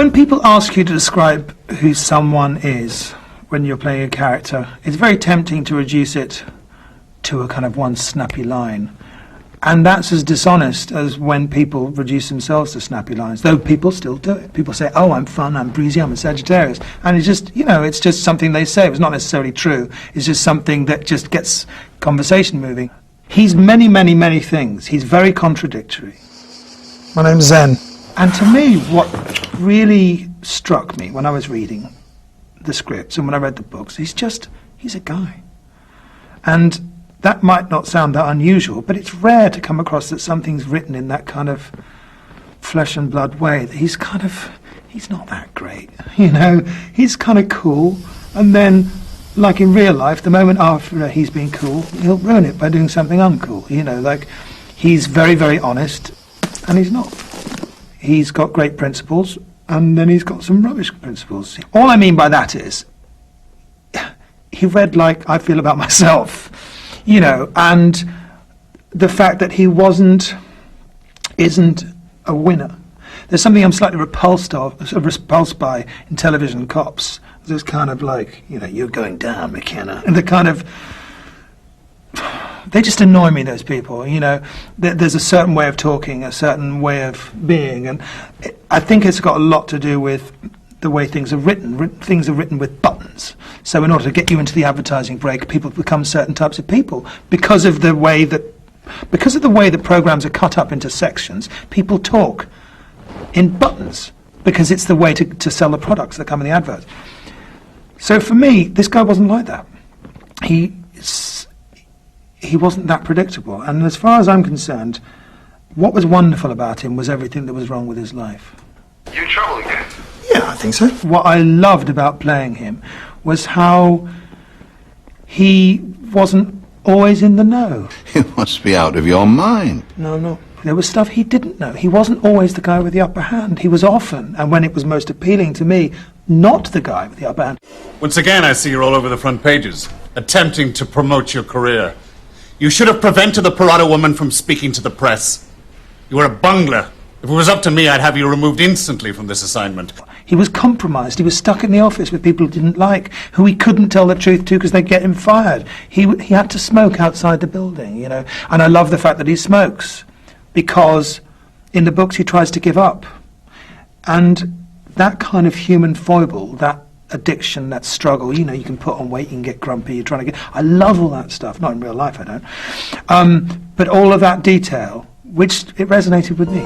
When people ask you to describe who someone is when you're playing a character, it's very tempting to reduce it to a kind of one snappy line. And that's as dishonest as when people reduce themselves to snappy lines, though people still do it. People say, oh, I'm fun, I'm breezy, I'm a Sagittarius. And it's just, you know, it's just something they say. It's not necessarily true. It's just something that just gets conversation moving. He's many, many, many things. He's very contradictory. My name's Zen. And to me, what really struck me when I was reading the scripts and when I read the books, he's a guy. And that might not sound that unusual, but it's rare to come across that something's written in that kind of flesh and blood way. That he's not that great, you know. He's kind of cool, and then, like in real life, the moment after he's been cool, he'll ruin it by doing something uncool, you know. Like, he's very, very honest, and he's not. He's got great principles, and then he's got some rubbish principles. All I mean by that is, he read like I feel about myself, you know, and the fact that he isn't a winner. There's something I'm slightly repulsed by in television cops. There's kind of like, you know, you're going down, McKenna, and the kind of, they just annoy me, those people, you know. There's a certain way of talking, a certain way of being, and I think it's got a lot to do with the way things are written. Things are written with buttons. So in order to get you into the advertising break, people become certain types of people because of the way that programs are cut up into sections. People talk in buttons because it's the way to sell the products that come in the adverts. So for me, this guy wasn't like that. He wasn't that predictable. And as far as I'm concerned, what was wonderful about him was everything that was wrong with his life. You in trouble again? Yeah, I think so. What I loved about playing him was how he wasn't always in the know. You must be out of your mind. No. There was stuff he didn't know. He wasn't always the guy with the upper hand. He was often, and when it was most appealing to me, not the guy with the upper hand. Once again, I see you're all over the front pages, attempting to promote your career. You should have prevented the Parada woman from speaking to the press. You were a bungler. If it was up to me, I'd have you removed instantly from this assignment. He was compromised. He was stuck in the office with people he didn't like, who he couldn't tell the truth to because they'd get him fired. He had to smoke outside the building, you know. And I love the fact that he smokes, because in the books he tries to give up. And that kind of human foible, that addiction, that struggle, you know, you can put on weight, you can get grumpy, you're trying to get... I love all that stuff. Not in real life, I don't. But all of that detail, which it resonated with me.